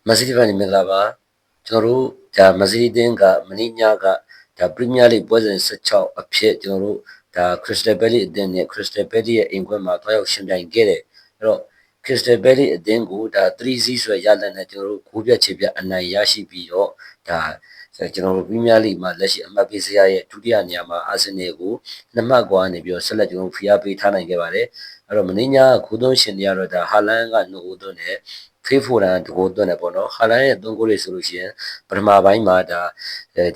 Masidi ဖန်နေမင်္ဂလာပါကျွန်တော်တို့ဒါ Masidi တင်းကမနေ့ညကဒါ Premier League ပွဲစဉ်16အဖြစ်ကျွန်တော်တို့ဒါ Crystal Palace အသင်းနဲ့ Crystal Palace ရဲ့အိမ်ခွဲမှာတွားရောက်ရှင်ပြိုင်ခဲ့တယ်အဲ့တော့ Crystal Palace အသင်းကိုဒါ3-0ဆိုရလဒ်နဲ့ကျွန်တော်တို့ဂိုးပြတ်ချေပြအနိုင်ရရှိပြီးတော့ဒါကျွန်တော်တို့ Premier League မှာလက်ရှိအမှတ်ပေးစရာရဲ့ဒုတိယနေရာမှာအာဆင်နယ်ကို2မှတ်ကွာနေပြီးတော့ဆက်လက်ကျွန်တော်တို့ဖိအားပေးထားနိုင်ခဲ့ပါတယ်အဲ့တော့မနေ့ညကဂိုးသွင်းရှင်တွေကတော့ဒါဟာလန်က2ဂိုးသွင်းတယ်ဖေးဖိုရန်တကိုးသွင်းတယ်ပေါ့နော်ဟာလန်ရဲ့3ဂိုးတွေဆိုလို့ရှိရင်ပထမပိုင်းမှာဒါ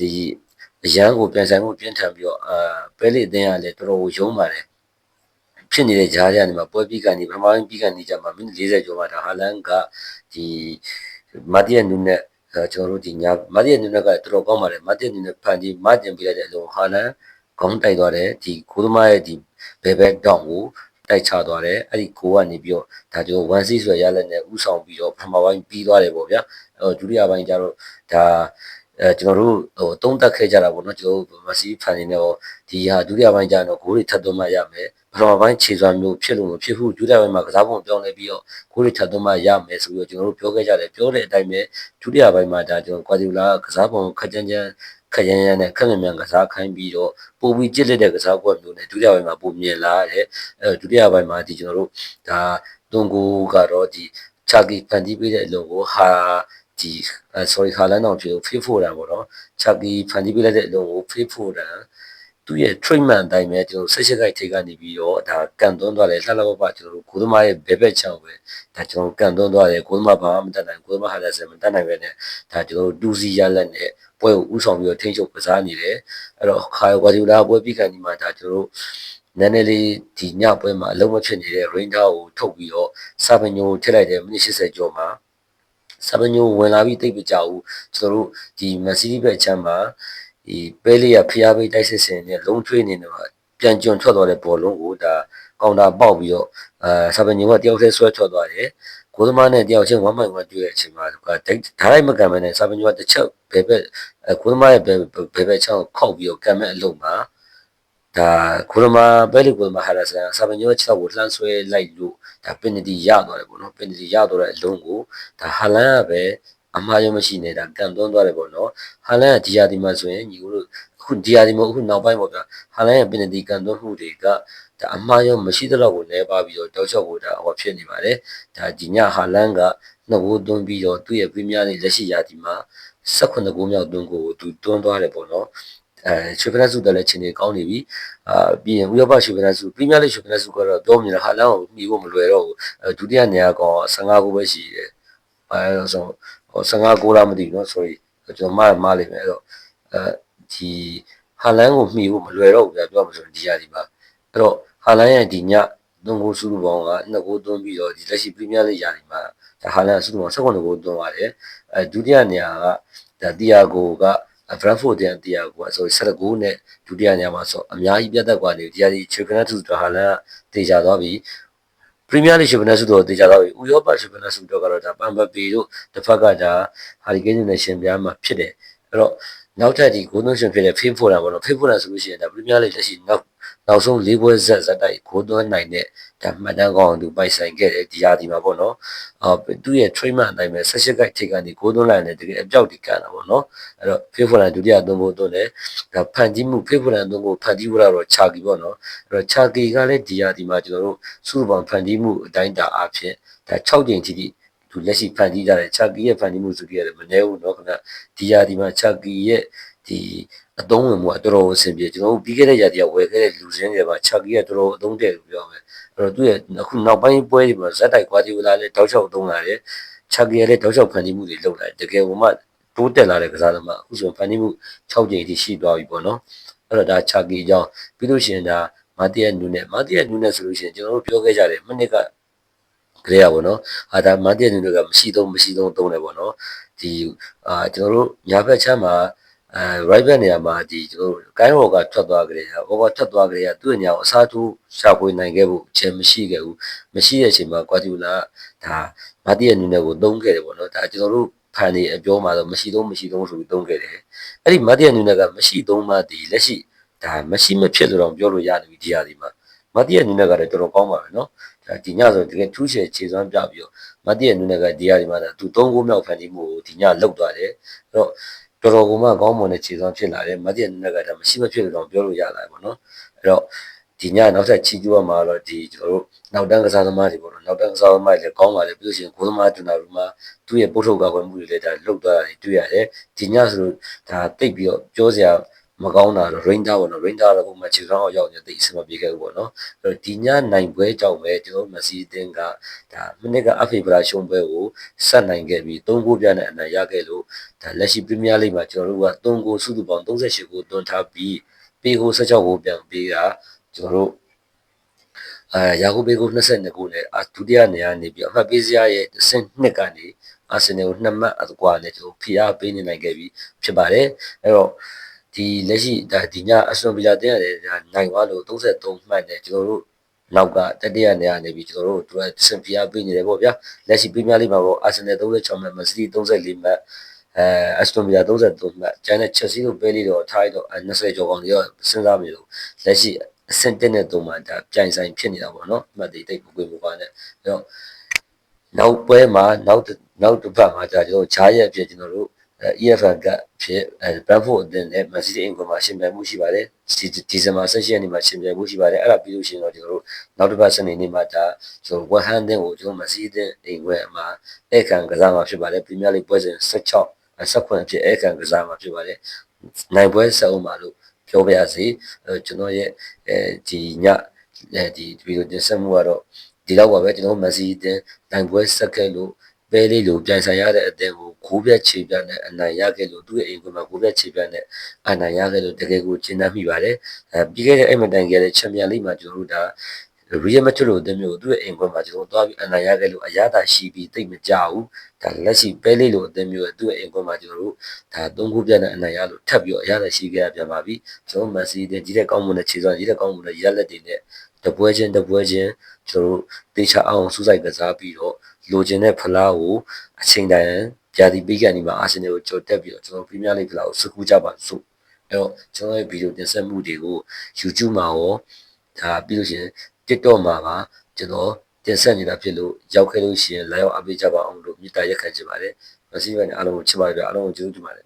ဒီအရန်ကိုပြန်ဆိုင်မှုပြင်းထန်ပြီးတော့ပဲလီအသင်းကလည်းတော်တော်ရုံးပါတယ်ဖြစ်နေတဲ့ဂျားရနေမှာပွဲပြီးကနေပထမပိုင်းပြီးကနေကြမှာမိနစ်40ကျော်မှာဒါဟာလန်ကဒီမာတီယန်နူနဲ့ကျွန်တော်တို့ဒီညာမာတီယန်နူနဲ့ကတော်တော်ကောင်းပါတယ်မာတီယန်နူနဲ့ဖန်ပြီးမတင်ပြလိုက်တဲ့အလုံးဟာလန်ခေါင်းတိုက်သွားတယ်ဒီကိုသမားရဲ့ဒီဘယ်ဘက်တောင်ကိုတိုက်ချသွားတယ်အဲ့ဒီကိုကနေပြီးတော့ဒါကျွန်တော်1-0ဆိုရလက်နဲ့ဥဆောင်ပြီးတော့ပထမပိုင်းပြီးသွားတယ်ပေါ့ဗျာဒုတိယပိုင်းကျတော့ဒါကျွန်တော်တို့သုံးသက်ခဲ့ကြတာပေါ့နော်ကျွန်တော်မစီဖန်နေတော့ဒီဟာဒုတိယပိုင်းကျတော့ဂိုးတွေထပ်သွင်းမှရမယ်ပထမပိုင်းခြေစွမ်းမျိုးဖြစ်လို့မဖြစ်ဘူးဒုတိယပိုင်းမှာကစားပုံပြောင်းလဲပြီးတော့ဂိုးတွေထပ်သွင်းမှရမယ်ဆိုပြီးတော့ကျွန်တော်တို့ပြောခဲ့ကြတယ်ပြောတဲ့အတိုင်းပဲဒုတိယပိုင်းမှာဒါကျွန်တော်ကွာဒီလာကစားပုံခက်ကြမ်းကြမ်းခက်ရမ်းရမ်းနဲ့ခက်မြန်မြန်ကစားခိုင်းပြီးတော့ပိုပြီးကြစ်လက်တဲ့ကစားကွက်မျိုးနဲ့ဒုတိယပိုင်းမှာပုံမြင်လာရတယ်ဒုတိယပိုင်းမှာဒီကျွန်တော်တို့ဒါတွန်ကိုကတော့ဒီချာကီဖန်တီးပေးတဲ့အလုံးကိုဟာဒီ sorry ခါလန်းအောင်ပြောဖေးဖို့တာပေါ့နော်ချာကီဖန်တီးပေးလိုက်တဲ့အလုံးကိုဖေးဖို့တာသူ့ရဲ့ treatment အတိုင်းပဲကျွန်တော်ဆက်ရှက်ခိုက်ထိကနေပြီးတော့ဒါကန်သွန်းသွားတယ်လှလှပပကျွန်တော်တို့ကိုသမားရဲ့ဘဲဘက်ချောင်းပဲဒါကျွန်တော်ကန်သွန်းသွားတယ်ကိုသမားဘာမှမတတ်နိုင်ကိုသမားဟာလည်းစမတတ်နိုင်ပဲနဲ့ဒါကျွန်တော်တို့2စီရလက်နဲ့ပွဲကိုဥဆောင်ပြီးတော့ထိန်းချုပ်ကစားနေတယ်အဲ့တော့ခါယိုဂွာဒီယိုလာပွဲပြီးခါဒီမှာဒါကျွန်တော်တို့နည်းနည်းလေးဒီညပွဲမှာအလုံးမဖြစ်နေတဲ့ Ranger ကိုထုတ်ပြီးတော့စာပညိုထည့်လိုက်တယ်မိနစ်80ကျော်မှာစာပညိုဝင်လာပြီးတိတ်မကြဘူးကျွန်တော်တို့ဒီမက်ဆီဘက်ချမ်းမှာဒီပဲလေးကဖျားပေးတိုက်စစ်စင်နဲ့လုံးထွေးနေတော့ပြန်ကျွံထွက်သွားတဲ့ဘောလုံးကိုဒါကောင်တာပေါက်ပြီးတော့စာပညိုကတယောက်တည်းဆွဲထွက်သွားတယ်ကိုသမားနဲ့တယောက်ချင်း1-1တွေ့တဲ့အချိန်မှာဓာတ်လိုက်မကန်မနဲ့စာပညိုကတစ်ချက်ဘဲဘက်ကိုသမားရဲ့ဘဲဘက်ချောင်းခောက်ပြီးတော့ကန်မဲ့အလုံးမှာဒါကိုသမားပဲလေကိုသမားဟာလာစာပညိုရဲ့6ကိုလှမ်းဆွဲလိုက်လို့ဒါပင်နတီရသွားတယ်ပေါ့နော်ပင်နတီရသွားတဲ့အလုံးကိုဒါဟာလန်ကပဲအမှားရမရှိနေတာကန်သွန်းသွားတယ်ပေါ့နော်ဟာလန်ကဒီယာဒီမှာဆိုရင်ညီတို့အခုဒီယာဒီမှာအခုနောက်ပိုင်းပေါ့ဗျာဟာလန်ရဲ့ပင်နတီကန်သွန်းမှုတွေကဒါအမှားရမရှိသလောက်ကိုလဲပါပြီးတော့တောက်ချောက်ကိုဒါဟောဖြစ်နေပါတယ်ဒါဒီညဟာလန်ကနှစ်ဂိုးသွင်းပြီးတော့သူ့ရဲ့ပရီးမီးယားလိလက်ရှိယာဒီမှာ18ဂိုးမြောက်သွင်းကိုသူတွန်းသွားတယ်ပေါ့နော်ချေဖနစုတက်လည်းချင်းနေကောင်းနေပြီပြီးရင်ဥရောပချေဖနစုပရီးမီးယားလိချေဖနစုကတော့ပြောမြင်ဟာလန်ကိုမှီဖို့မလွယ်တော့ဘူးဒုတိယနေရာကောင်15ဂိုးပဲရှိတယ်အဲဆို15ဂိုးလားမသိဘူးเนาะ sorry ကျွန်တော်မှားလိမ့်မယ်အဲ့တော့ဒီဟာလန်ကိုမှီဖို့မလွယ်တော့ဘူးပြောမှာဆိုဒီရာဒီပါအဲ့တော့ဟာလန်ရဲ့ဒီည3ဂိုးစုစုပေါင်းက2ဂိုးသွင်းပြီးတော့ဒီလက်ရှိပရီးမီးယားလိရာဒီမှာဒါဟာလန်စုစုပေါင်း18ဂိုးသွင်းပါတယ်ဒုတိယနေရာကဒါတီယာဂိုကဘရန်ဖို့တဲ့တီယာဂိုဆို17ဂိုးနဲ့ဒုတိယနေရာမှာဆိုအများကြီးပြတ်သက်กว่าနေဒီရာဒီချေဖနစုဟာလန်ကတေချာသွားပြီပရီးမီးယားလိချေဖနစုတော့တေချာသွားပြီဥရောပချေဖနစုတော့ကတော့ဒါပန်ဘပေတို့တစ်ဖက်ကဒါဟာရီကိန်းနဲ့ရှင်ပြားမှာဖြစ်တယ်အဲ့တော့နောက်ထပ်ဒီဂိုးသွင်းရှင်ဖြစ်တဲ့ဖေးဖိုရန်ပေါ့နော်ဖေးဖိုရန်ဆိုလို့ရှိရင်ဒါပရီးမီးယားလိလက်ရှိနောက်ဆုံး၄ပွဲဇက်တိုက်ဂိုးသွင်းနိုင်တဲ့ဒါမှတ်တမ်းကောင်းသူပိုင်ဆိုင်ခဲ့တယ်ဒီရာဒီမှာပေါ့နော်သူ့ရဲ့ treatment အတိုင်းပဲ18ကိုက်ထိပ်ကနေဂိုးသွင်းလိုက်တယ်တကယ်အပြောက်ဒီကန်တာပေါ့နော်အဲ့တော့ဖေးဖိုရန်ဒုတိယသွင်းဖို့သွင်းတယ်ဒါဖန်တီးမှုဖေးဖိုရန်သွင်းဖို့ဖန်တီးဖို့တော့ချာကီပေါ့နော်အဲ့တော့ချာကီကလည်းဒီရာဒီမှာကျွန်တော်တို့စုစုပေါင်းဖန်တီးမှုအတိုင်းတာအဖြစ်ဒါ6ကြိမ်ထိသူလက်ရှိဖန်တီးကြတယ်ချာကီရဲ့ဖန်တီးမှုစုကြရတယ်မနည်းဘူးเนาะခင်ဗျဒီရာဒီမှာချာကီရဲ့ဒီအသုံးဝင်မှုကတော်တော်အဆင်ပြေကျွန်တော်တို့ပြီးခဲ့တဲ့ရာသီကဝယ်ခဲ့တဲ့လူစင်းတွေမှာချာကီကတော်တော်အသုံးတဲ့လို့ပြောမယ်အဲ့တော့သူ့ရဲ့အခုနောက်ပိုင်းပွဲတွေမှာဇက်တိုက်ကွာတီဝလာလည်းတောက်ချောက်သုံးလာတယ်ချာကီကလည်းတောက်ချောက်ဖန်တီးမှုတွေလုပ်လာတယ်တကယ်ဟိုမှတိုးတက်လာတဲ့ကစားသမားအခုဆိုဖန်တီးမှု6ကြိမ်အထိရှိသွားပြီပေါ့နော်အဲ့တော့ဒါချာကီအကြောင်းပြီးလို့ရှိရင်ဒါမာတီယန်နူနဲ့ဆိုလို့ရှိရင်ကျွန်တော်တို့ပြောခဲ့ကြတယ်မိနစ်ကကလေးရပါတော့ဒါမာတီယန်နူကမရှိသုံးသုံးတယ်ပေါ့နော်ဒီကျွန်တော်တို့ညာဘက်ချမ်းမှာright back နေရာမှာဒီကျွန်တော်ကိုင်းဟော်ကထွက်သွားကြတယ်ဟောကထွက်သွားကြတယ်သူ့ညောင်အစားထိုးရှာဖွေနိုင်ခဲ့ဖို့အချိန်မရှိခဲ့ဘူးမရှိတဲ့အချိန်မှာကွာတီလာဒါမာတီယန်နူနဲ့ကိုသုံးခဲ့တယ်ပေါ့နော်ဒါကျွန်တော်တို့ဖန်နေအပြောမှာတော့မရှိသုံးဆိုပြီးသုံးခဲ့တယ်အဲ့ဒီမာတီယန်နူနဲ့ကမရှိသုံးမှဒီလက်ရှိဒါမရှိမဖြစ်လို့တော့ပြောလို့ရနေပြီဒီဟာဒီမှာမာတီယန်နူနဲ့ကလည်းတော်တော်ကောင်းပါပဲနော်ဒီညဆိုတကယ်ထူးချယ်ခြေစွမ်းပြပြီးတော့ မတ်တီရဲ့နူနက်ကဒီဟာဒီမှာသူ3 ဂိုးမြောက်ဖန်တီးမှုကိုဒီညလောက်သွားတယ်အဲ့တော့တော်တော်ကိုမှကောင်းမွန်တဲ့ခြေစွမ်းဖြစ်လာတယ်မတ်တီရဲ့နူနက်ကဒါမရှိမဖြစ်လို့တော့ပြောလို့ရလာတယ်ပေါ့နော်အဲ့တော့ဒီညနောက်ထပ်ချီးကျူးရမှာတော့ဒီကျွန်တော်တို့နောက်တန်းကစားသမားတွေပေါ့နော်နောက်တန်းကစားသမားတွေလည်းကောင်းပါလေပြီးလို့ရှိရင်ကိုသမားတူနာလူမှာသူ့ရဲ့ပုတ်ထုတ်ကာကွယ်မှုတွေလည်းဒါလုတ်သွားတာတွေ့ရတယ်ဒီညဆိုလို့ဒါတိတ်ပြီးတော့ပြောစရာမကောင်းတာတော့ Ranger ပေါ့နော် Ranger တော့ပုံမှန်ခြေစွမ်းအောင်ရောက်နေတိတ်အဆင်မပြေခဲ့ဘူးပေါ့နော်အဲ့တော့ဒီညနိုင်ပွဲကြောင့်ပဲကျွန်တော်မစီအတင်းကဒါမိနစ်ကအဖေဖလာရှုံးပွဲကိုဆက်နိုင်ခဲ့ပြီး3 ဂိုးပြနဲ့အနိုင်ရခဲ့လို့ဒါလက်ရှိ Premier League မှာကျွန်တော်တို့က3 ဂိုးစုစုပေါင်း38 ဂိုးသွင်းထားပြီးပေးဂိုး16 ဂိုးပြန်ပေးတာကျွန်တော်တို့ယာကူဘေကို22ဂိုးနဲ့ဒုတိယနေရာနေပြီးအမှတ်ပေးစရာရဲ့အဆင့်2ကနေအာဆင်နယ်ကို2မှတ်အကွာနဲ့ကျွန်တော်ဖိအားပေးနေနိုင်ခဲ့ပြီးဖြစ်ပါတယ်အဲ့တော့ဒီလက်ရှိဒါဒီညအဆွန်ဗီလာတင်ရတယ်ဒါနိုင်သွားလို့33မှတ်နဲ့ကျွန်တော်တို့နောက်ကတတိယနေရာနေပြီးကျွန်တော်တို့သူကစင်ဖိအားပေးနေတယ်ပေါ့ဗျာလက်ရှိပရီးမီးယားလိဂ်မှာတော့အာဆင်နယ်36မှတ်မန်စီးတီး34မှတ်အစတိုဗီလာ33မှတ်ကျန်တဲ့ချက်စီကိုပေးလို့တော့ထားရတော့20ကျော်ကောင်တွေတော့စဉ်းစားမိလို့လက်ရှိအဆင့်1နဲ့3မှာဒါပြိုင်ဆိုင်ဖြစ်နေတာပေါ့နော်အမှတ်တွေတိတ်ကိုကိုယ်မပါနဲ့အဲ့တော့နောက်ပွဲမှာနောက်တစ်ပတ်မှာဒါကျွန်တော်ဂျားရဲ့အဖြစ်ကျွန်တော်တို့EFL ကဖြစ်ဘန်ဖို့အသင်းနဲ့မန်စီးတီးအင်ကွန်မှာရှင်ပြိုင်မှုရှိပါတယ်ဒီဇင်ဘာ18ရက်နေ့မှာရှင်ပြိုင်မှုရှိပါတယ်အဲ့ဒါပြီးလို့ရှိရင်တော့ကျွန်တော်တို့နောက်တစ်ပတ်စနေနေ့မှာဒါကျွန်တော်ဝက်ဟန်အသင်းကိုကျွန်တော်မန်စီးတီးအင်ကွန်မှာအဲ့ခံကစားမှာဖြစ်ပါတယ်ပရီးမီးယားလိဂ်ပွဲစဉ်16ဆက်ခွင့်ဖြစ်အဲ့ခံကစားမှာဖြစ်ပါတယ်နိုင်ပွဲဆက်အောင်ပါလို့ပြောပြရစီကျွန်တော်ရဲ့ဒီညဒီဗီဒီယိုတင်ဆက်မှုကတော့ဒီလောက်ပါပဲကျွန်တော်မန်စီးတီးနိုင်ပွဲဆက်ခဲ့လို့ပဲလေးလိုပြန်ဆိုင်ရတဲ့အသင်းကိုဂိုးပြတ်ခြေပြတ်နဲ့အနိုင်ရခဲ့လို့သူ့ရဲ့အိမ်ကွင်းမှာဂိုးပြတ်ခြေပြတ်နဲ့အနိုင်ရခဲ့လို့တကယ်ကိုကျင်းနှံ့မိပါတယ်ပြီးခဲ့တဲ့အဲ့မတိုင်ခဲ့တဲ့ချန်ပီယံလိဂ်မှာကျွန်တော်တို့ဒါရီယယ်မက်ဒရစ်လိုအသင်းမျိုးသူ့ရဲ့အိမ်ကွင်းမှာကျွန်တော်သွားပြီးအနိုင်ရခဲ့လို့အရသာရှိပြီးတိတ်မကြဘူးဒါလက်ရှိပဲလေးလိုအသင်းမျိုးသူ့ရဲ့အိမ်ကွင်းမှာကျွန်တော်တို့ဒါ3 ဂိုးပြတ်နဲ့အနိုင်ရလို့ထပ်ပြီးတော့အရသာရှိခဲ့ရပြန်ပါပြီကျွန်တော်မန်စီးတီးကြီးတဲ့ကောင်းမွန်တဲ့ခြေစွမ်းကြီးတဲ့ကောင်းမွန်တဲ့ရက်လက်တွေနဲ့တပွဲချင်းကျွန်တော်တို့တေချာအောင်စူးစိုက်ကစားပြီးတော့လိုချင်တဲ့ဖလားကိုအချိန်တိုင်းပြာဒီပေးကန်ဒီမှာအာဆင်နယ်ကိုကြော်တက်ပြီးတော့ကျွန်တော်ပရီးမီးယားလိဂ်ဖလားကိုစကူးကြပါစို့အဲ့တော့ကျွန်တော်ရဲ့ဗီဒီယိုတင်ဆက်မှုတွေကို YouTube မှာရောဒါပြီးလို့ရှိရင် TikTok မှာပါကျွန်တော်တင်ဆက်နေတာဖြစ်လို့ရောက်ခဲ့လို့ရှိရင်လာရောက်အားပေးကြပါအောင်လို့မြစ်တာရက်ခံချင်ပါတယ်။မဆီးပါနဲ့အားလုံးကိုချစ်ပါတယ်ဗျာအားလုံးကိုကျေးဇူးတင်ပါတယ်